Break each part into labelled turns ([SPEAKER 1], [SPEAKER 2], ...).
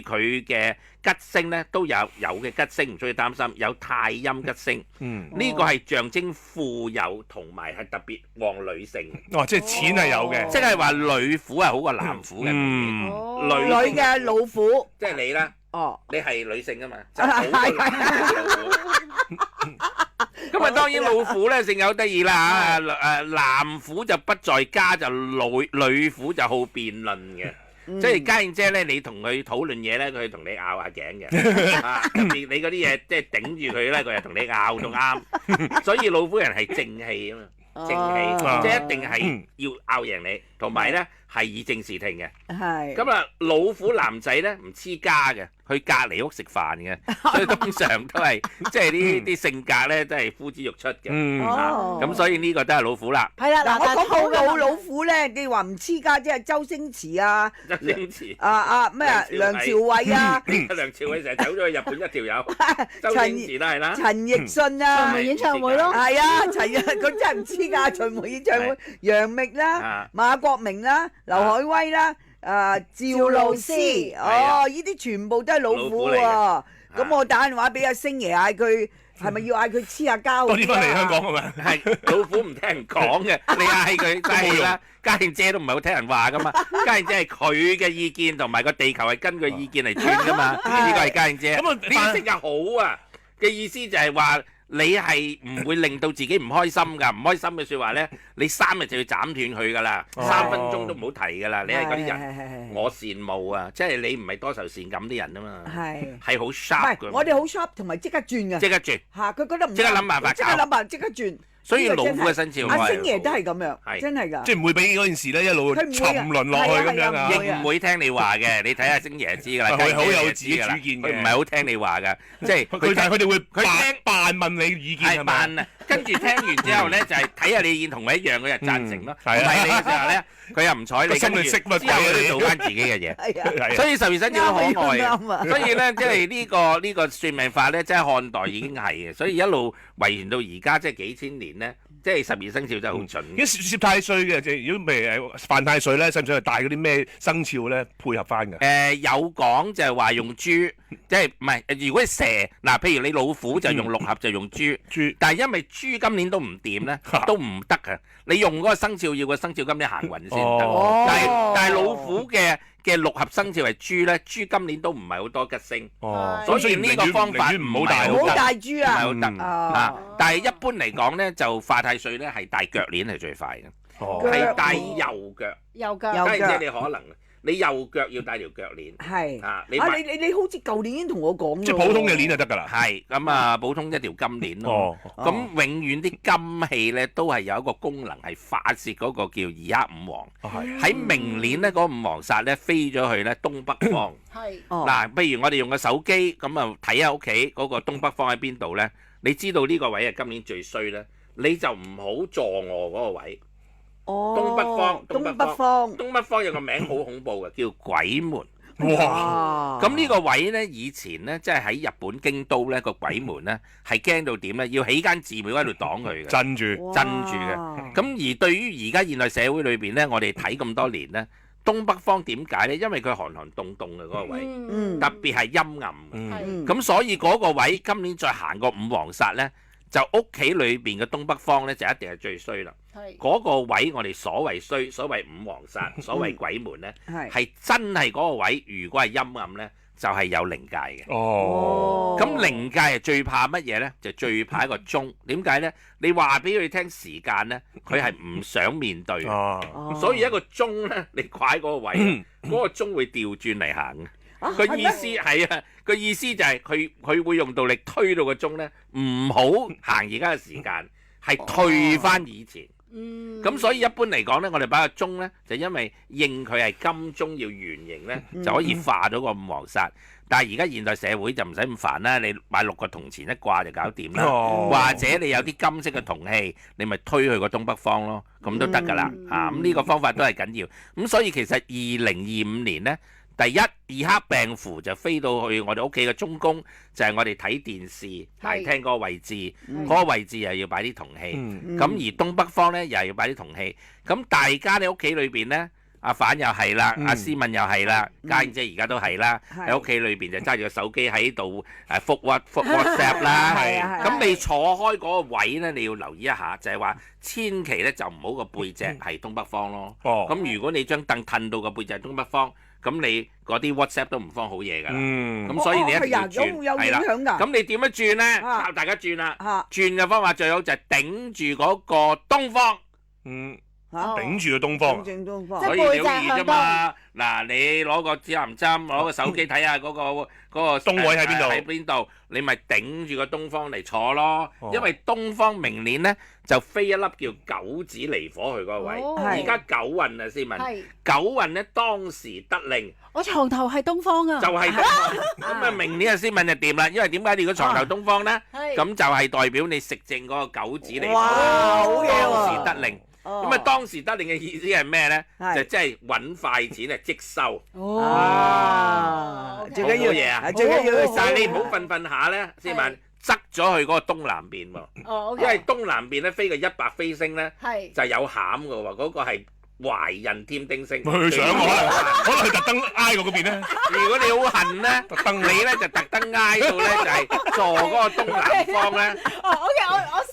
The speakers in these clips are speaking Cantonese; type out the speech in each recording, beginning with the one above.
[SPEAKER 1] 佢嘅吉星咧都有嘅吉星，唔需要擔心，有太陰吉星。呢個係象徵富有同埋係特別旺女性。
[SPEAKER 2] 哦，即係錢係有嘅，
[SPEAKER 1] 即係話女虎係好過男虎嘅。
[SPEAKER 3] 女嘅老虎，
[SPEAKER 1] 即係你啦。
[SPEAKER 3] 哦，
[SPEAKER 1] 你係女性啊嘛，就好過咁啊，當然老虎咧性有得意啦嚇，男虎就不在家，就女虎就好辯論嘅。即係家燕姐咧，你同佢討論嘢咧，佢同你拗下頸嘅。特別你嗰啲嘢即係頂住佢咧，佢又同你拗到啱。所以老虎人係正氣啊嘛，正氣即係一定係要拗贏你，同埋咧係以正視聽嘅。
[SPEAKER 3] 係。
[SPEAKER 1] 咁啊，老虎男仔咧唔黐家嘅，去隔離屋食飯嘅，所以通常都係即係啲性格咧都係呼之欲出嘅。咁所以呢個都係老虎啦。
[SPEAKER 3] 係啦，嗱，我講到老虎咧，你話唔黐家，即係周星馳啊，
[SPEAKER 1] 周星馳
[SPEAKER 3] 咩啊，梁朝偉啊，
[SPEAKER 1] 梁朝偉成日走咗去日本一條友，周星馳都係啦，
[SPEAKER 3] 陳奕迅啊，
[SPEAKER 4] 巡迴演唱會咯，
[SPEAKER 3] 係啊，佢真係唔黐家，巡迴演唱會，楊冪啦，馬國明啦，劉海威啦。趙露思，呢啲全部都係老虎喎。咁我打電話俾阿星爺嗌佢，係咪要嗌佢黐下膠？
[SPEAKER 2] 多啲翻嚟香港係咪？
[SPEAKER 1] 係老虎唔聽人講嘅，你嗌佢梗係啦。家燕姐都唔係好聽人話噶嘛，家燕姐係佢嘅意見同埋個地球係根據意見嚟轉噶嘛。呢個係家燕姐。咁啊，呢個性格好啊嘅意思就係話。你係唔會令到自己唔開心㗎，唔開心嘅説話咧，你3日就要斬斷佢㗎啦，3分鐘都唔好提㗎啦。你係嗰啲人，我羨慕啊，即係你唔係多愁善感啲人啊嘛，係好 sharp 㗎。
[SPEAKER 3] 我哋好 sharp 同埋即刻轉㗎，
[SPEAKER 1] 即刻轉
[SPEAKER 3] 嚇，佢覺得唔
[SPEAKER 1] 即刻諗辦法，
[SPEAKER 3] 即刻諗辦法，即刻轉。
[SPEAKER 1] 所以老虎嘅生肖，
[SPEAKER 3] 阿星爺都係咁樣，真係㗎，
[SPEAKER 2] 即係唔會俾嗰件事咧一路沉淪落去咁樣啊，
[SPEAKER 1] 亦唔會聽你話嘅。你睇下星爺就知㗎啦，
[SPEAKER 2] 佢好有自己主見嘅，
[SPEAKER 1] 佢唔係好聽你話㗎，即係
[SPEAKER 2] 但係佢哋會
[SPEAKER 1] 佢
[SPEAKER 2] 扮問你意見係咪？
[SPEAKER 1] 跟住聽完之後咧，就係睇下你意見同佢一樣，佢就贊成咯。唔係你嘅時候咧，佢又唔睬你，跟住之後佢都做翻自己嘅嘢。所以12生肖好可愛嘅。所以咧，即係呢個算命法咧，即係漢代已經係嘅。所以一路遺傳到而家，即係幾千年咧，即係12生肖真係好準。
[SPEAKER 2] 如果攝太歲嘅，即係如果譬如犯太歲咧，使唔使去帶嗰啲咩生肖咧配合翻嘅？
[SPEAKER 1] 有講就係話用豬，即係唔係？如果蛇嗱，譬如你老虎就用六合，就用豬。但係因為豬今年都唔掂咧，都唔得啊！你用嗰個生肖要個生肖今年行運先得。但係老虎嘅六合生肖係豬咧，豬今年都唔係好多吉星。所以呢個方法唔好帶
[SPEAKER 3] 豬啊，
[SPEAKER 1] 唔係好得啊！但係一般嚟講咧，就化太歲咧係戴腳鏈係最快嘅，係戴右腳。
[SPEAKER 4] 右腳，
[SPEAKER 1] 家燕姐你可能。你右腳要帶條腳鏈，
[SPEAKER 3] 係你好似舊年已經同我講咗，
[SPEAKER 2] 即係普通嘅鏈就得㗎啦。
[SPEAKER 1] 係咁啊，普通一條金鏈咯。咁永遠啲金器咧都係有一個功能係發泄嗰個叫二黑五黃。喺明年咧嗰五黃煞咧飛咗去咧東北方。
[SPEAKER 4] 係
[SPEAKER 1] 嗱，譬如我哋用個手機咁啊睇下屋企嗰個東北方喺邊度咧？你知道呢個位係今年最衰咧，你就唔好坐臥嗰個位。東北方有個名好恐怖嘅，叫鬼門。哇！咁呢個位咧，以前咧，即係喺日本京都咧個鬼門咧，係驚到點咧？要起間寺廟喺度擋佢嘅，鎮住嘅。咁而對於而家現代社會裏邊咧，我哋睇咁多年咧，東北方點解咧？因為佢寒寒凍凍嘅嗰個位，特別係陰暗。咁所以嗰個位今年再行個五黃煞咧，就屋企裏邊嘅東北方咧，就一定係最衰啦。嗰個位我哋所謂衰，所謂五黃煞，所謂鬼門咧，係真係嗰個位。如果係陰暗咧，就係有靈界嘅。咁靈界係最怕乜嘢咧？就最怕一個鐘。點解咧？你話俾佢聽時間咧，佢係唔想面對。所以一個鐘咧，你掛喺嗰個位，嗰個鐘會調轉嚟行嘅。個意思係啊，個意思就係佢會用到力推到個鐘咧，唔好行而家嘅時間，係退翻以前。咁所以一般嚟講咧，我哋擺個鐘咧，就因為應佢係金鐘要圓形咧，就可以化到個五黃煞。但係而家現代社會就唔使咁煩啦，你買6個銅錢一掛就搞掂啦。或者你有啲金色嘅銅器，你咪推去個東北方咯，咁都得㗎啦。咁呢個方法都係緊要。咁所以其實2025年咧，第一二黑病符就飛到去我哋屋企嘅中宮，就係我哋睇電視大廳嗰個位置，嗰個位置又要擺啲銅器。咁而東北方咧又係要擺啲銅器。咁大家喺屋企裏邊咧，阿反又係啦，阿思敏又係啦，家燕姐而家都係啦，喺屋企裏邊就揸住個手機喺度覆 WhatsApp 啦。咁你坐開嗰個位咧，你要留意一下，就係話千祈咧就唔好個背脊係東北方咯。咁如果你將凳褪到個背脊係東北方，咁你嗰啲 WhatsApp 都唔方好嘢㗎啦。咁所以你一定要轉，係啦。咁你點樣轉咧？教大家轉啦。轉嘅方法最好就係頂住嗰個東方。
[SPEAKER 2] 頂住個東方，
[SPEAKER 1] 所以你好易啫嘛。嗱，你攞個指南針，攞個手機睇下嗰個
[SPEAKER 2] 東位喺邊度？
[SPEAKER 1] 喺邊度？你咪頂住個東方嚟坐咯。因為東方明年咧就飛一粒叫九子離火去嗰個位。而家九運啊，思敏。九運咧當時得令。
[SPEAKER 4] 我床頭係東方啊。
[SPEAKER 1] 就係東方。咁啊，明年啊，思敏就掂啦。因為點解你個床頭東方咧？咁就係代表你食正嗰個九子離火。
[SPEAKER 3] 好嘢喎！
[SPEAKER 1] 當時得令。咁啊，當時得令嘅意思係咩咧？就即係揾快錢啊，即收。
[SPEAKER 3] 最緊要
[SPEAKER 1] 嘢啊！
[SPEAKER 3] 最緊要，
[SPEAKER 1] 但係你唔好瞓下咧，思敏側咗去嗰個東南邊喎。因為東南邊咧飛個100飛星咧，就有餡嘅喎，嗰個係懷孕添丁星。
[SPEAKER 2] 佢想可能係特登挨過嗰邊咧。
[SPEAKER 1] 如果你好恨咧，你咧就特登挨到咧就係坐嗰個東南方咧。
[SPEAKER 4] 我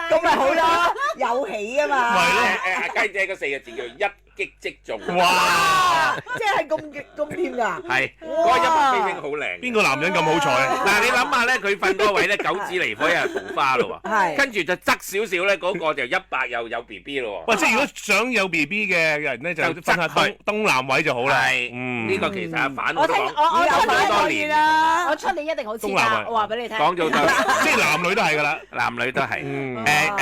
[SPEAKER 3] 咁咪好啦，有喜啊嘛！
[SPEAKER 2] 係咯，
[SPEAKER 1] 阿雞姐嗰4個字叫一擊即中。
[SPEAKER 3] 哇！即係咁添㗎。
[SPEAKER 1] 係，嗰個100飛星好靚。
[SPEAKER 2] 邊個男人咁好彩？
[SPEAKER 1] 嗱，你諗下咧，佢瞓嗰位咧，九子離火又係桃花咯喎。跟住就側少少咧，嗰個就100又有 BB 咯喎。
[SPEAKER 2] 喂，即係如果想有 BB 嘅人咧，就瞓下東南位就好啦。
[SPEAKER 1] 係，呢個其實阿反
[SPEAKER 4] 我
[SPEAKER 1] 都講
[SPEAKER 4] 有
[SPEAKER 1] 好多年
[SPEAKER 3] 啦。
[SPEAKER 4] 我出年一定好似㗎，我話俾你聽。
[SPEAKER 1] 講咗好多，
[SPEAKER 2] 即係男女都係㗎啦，
[SPEAKER 1] 男女都係。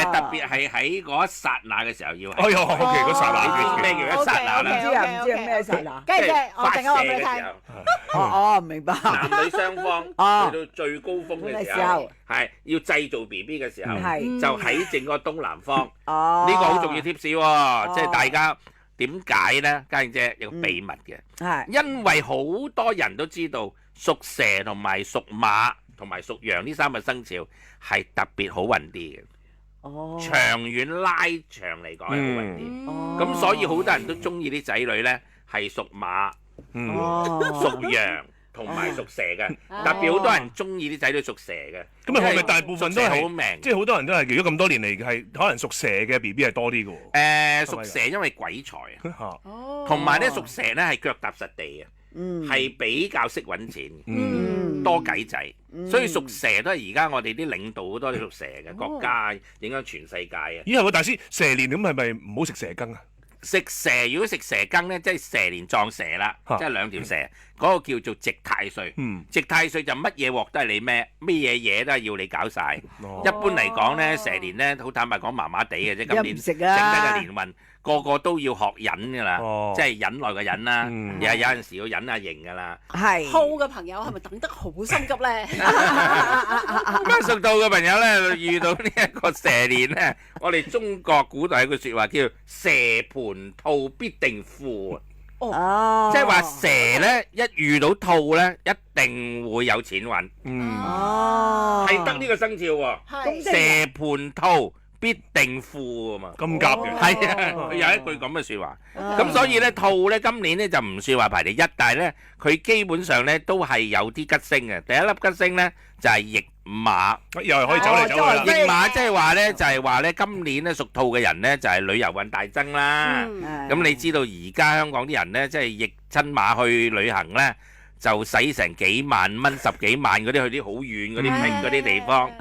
[SPEAKER 1] 特別係喺嗰一剎那嘅時候要。
[SPEAKER 2] 哎呦，OK，嗰剎那，
[SPEAKER 1] 你知咩叫一剎那啦？
[SPEAKER 3] 唔知啊，咩剎那？
[SPEAKER 4] 跟住我陣間話俾你聽。
[SPEAKER 3] 明白。
[SPEAKER 1] 男女雙方去到最高峰嘅時候，係要製造 BB 嘅時候，就喺正個東南方。呢個好重要 tips 喎，即係大家點解咧？家燕姐有個秘密嘅，因為好多人都知道屬蛇同埋屬馬同埋屬羊呢3個生肖係特別好運啲嘅。長遠拉長嚟講係好運啲，咁所以好多人都中意啲仔女咧係屬馬、屬羊同埋屬蛇嘅，特別好多人中意啲仔女屬蛇嘅。
[SPEAKER 2] 咁啊，係咪大部分都係
[SPEAKER 1] 好命？
[SPEAKER 2] 即係好多人都係，如果咁多年嚟係可能屬蛇嘅 BB 係多啲嘅喎。
[SPEAKER 1] 屬蛇因為鬼財啊，同埋咧屬蛇咧係腳踏實地啊，係比較識揾錢，多計仔。所以屬蛇都係而家我哋啲領導好多都屬蛇嘅國家，影響全世界啊！
[SPEAKER 2] 咦係喎，大師蛇年咁係咪唔好食蛇羹啊？
[SPEAKER 1] 食蛇如果食蛇羹咧，即係蛇年撞蛇啦，即係2條蛇，嗰個叫做值太歲。值太歲就乜嘢鑊都係你孭，乜嘢都係要你搞晒。一般嚟講咧，蛇年咧好坦白講麻麻地嘅啫，今年整得嘅年運。個個都要學忍㗎啦，即係忍耐嘅忍啦，有陣時要忍下型㗎啦。
[SPEAKER 3] 係。
[SPEAKER 4] 兔嘅朋友係咪等得好心急咧？
[SPEAKER 1] 屬兔嘅朋友咧，遇到呢一個蛇年咧，我哋中國古代有句説話叫蛇盤兔必定富。即係話蛇咧一遇到兔咧，一定會有錢運。係得呢個生肖喎，蛇盤兔必定富啊嘛，
[SPEAKER 2] 咁夾嘅。
[SPEAKER 1] 係啊，佢有一句咁嘅説話。咁所以咧，兔咧今年咧就唔算話排第一，但係咧佢基本上咧都係有啲吉星嘅。第一粒吉星咧就係驛馬，
[SPEAKER 2] 又係可以走嚟走去啦。
[SPEAKER 1] 驛馬即係話咧，就係話咧，今年咧屬兔嘅人咧就係旅遊運大增啦。咁你知道而家香港啲人咧，即係驛親馬去旅行咧，就使成幾萬蚊、10幾萬嗰啲去啲好遠嗰啲僻嗰啲地方，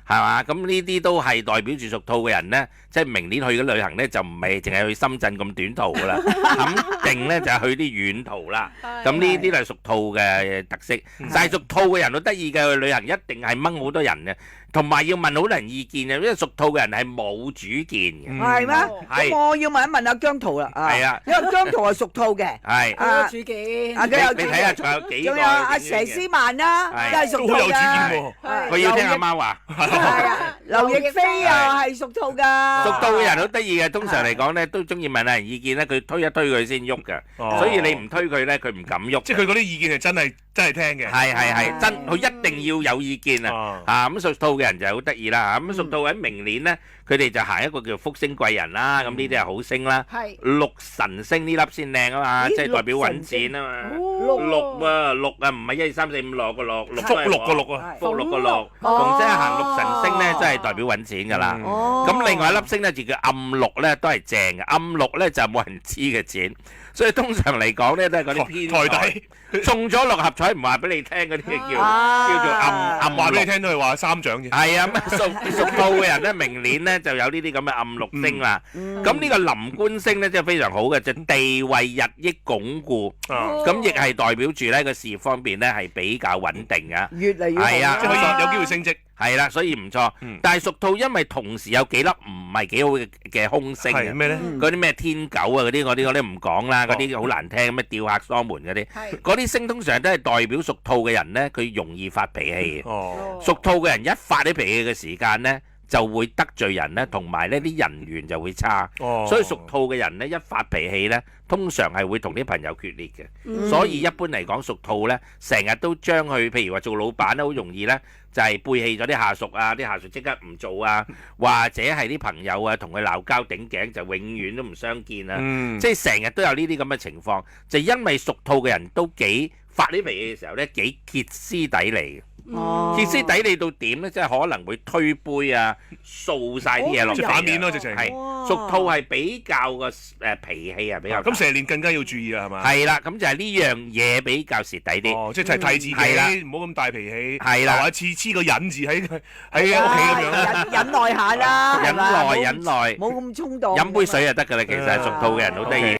[SPEAKER 1] 係嘛？咁呢啲都係代表住屬兔嘅人咧，即係明年去嘅旅行咧，就唔係淨係去深圳咁短途噶啦，肯定咧就係去啲遠途啦。咁呢啲係屬兔嘅特色，但係屬兔嘅人好得意嘅，去旅行一定係掹好多人嘅。同埋要問好多人意見嘅，因為屬兔嘅人係冇主見嘅。
[SPEAKER 3] 係咩？咁我要問一問阿姜濤啦。
[SPEAKER 1] 係啊，
[SPEAKER 3] 因為姜濤係屬兔嘅。
[SPEAKER 1] 係。
[SPEAKER 4] 有主見。
[SPEAKER 1] 你睇下仲有幾個？
[SPEAKER 3] 仲有阿佘詩曼啦，都係屬兔嘅。
[SPEAKER 2] 都好有主見喎。
[SPEAKER 1] 佢要聽阿媽話。
[SPEAKER 3] 係啊，劉亦菲又係屬兔㗎。
[SPEAKER 1] 屬兔嘅人好得意嘅，通常嚟講咧都中意問下人意見咧，佢推一推佢先喐㗎。所以你唔推佢咧，佢唔敢喐。
[SPEAKER 2] 即係佢嗰啲意見係真係聽嘅。
[SPEAKER 1] 係真，佢一定要有意見啊！咁屬兔嘅人就係好得意啦嚇。咁屬兔喺明年咧，佢哋就行一個叫福星貴人啦，咁呢啲係好星啦。
[SPEAKER 4] 係
[SPEAKER 1] 六神星呢粒先靚啊嘛，即係代表揾錢啊嘛。六啊，唔係1、2、3、4、5、6個六，
[SPEAKER 2] 福祿個祿啊，
[SPEAKER 1] 福祿個六，逢即係行六神星咧，真係代表揾錢㗎啦。咁另外一粒星咧就叫暗六咧，都係正嘅。暗六咧就冇人知嘅錢，所以通常嚟講咧都係嗰啲偏
[SPEAKER 2] 台底
[SPEAKER 1] 中咗六合彩唔話俾你聽嗰啲叫做暗
[SPEAKER 2] 話俾你
[SPEAKER 1] 六。
[SPEAKER 2] 聽都係話3獎啫。
[SPEAKER 1] 係啊，屬兔嘅人咧，明年咧就有呢啲咁嘅暗六星啦。咁呢個臨官星咧，真係非常好嘅，就地位日益鞏固。咁亦係代表住咧個事業方面咧係比較穩定啊。
[SPEAKER 3] 越嚟越好
[SPEAKER 1] 係啊
[SPEAKER 2] 即係可以有機會升職。
[SPEAKER 1] 係啦，所以唔錯。但係屬兔因為同時有幾粒唔係幾好嘅空星
[SPEAKER 2] 係咩咧？
[SPEAKER 1] 嗰啲咩天狗啊，嗰啲唔講啦，嗰啲好難聽，咩吊客喪門嗰啲，嗰啲星通常都係代表屬兔嘅人咧，佢容易發脾氣。屬兔嘅人一發啲脾氣嘅時間咧，就會得罪人咧，同埋呢啲人緣就會差。所以屬兔嘅人咧一發脾氣咧，通常係會同啲朋友決裂嘅。所以一般嚟講，屬兔咧成日都將佢，譬如話做老闆咧，好容易咧就係背棄咗啲下屬啊，啲下屬即刻唔做啊，或者係啲朋友啊同佢鬧交頂頸，就永遠都唔相見啊。即係成日都有呢啲咁嘅情況，就因為屬兔嘅人都幾發啲脾氣嘅時候咧，幾歇斯底里。歇斯底里到點咧？即係可能會推杯啊，掃晒啲嘢落嚟，
[SPEAKER 2] 即係反面咯，直情。
[SPEAKER 1] 係屬兔係比較個脾氣啊比較大。
[SPEAKER 2] 咁蛇年更加要注意啦，係嘛？
[SPEAKER 1] 係啦，咁就係呢樣嘢比較蝕底啲。
[SPEAKER 2] 即係提自己，唔好咁大脾氣。
[SPEAKER 1] 係啦，
[SPEAKER 2] 或者黐個忍字喺屋企咁樣。
[SPEAKER 3] 忍耐下啦，
[SPEAKER 1] 忍耐，
[SPEAKER 3] 冇咁衝動。
[SPEAKER 1] 飲杯水就得㗎啦。其實屬兔嘅人好得意。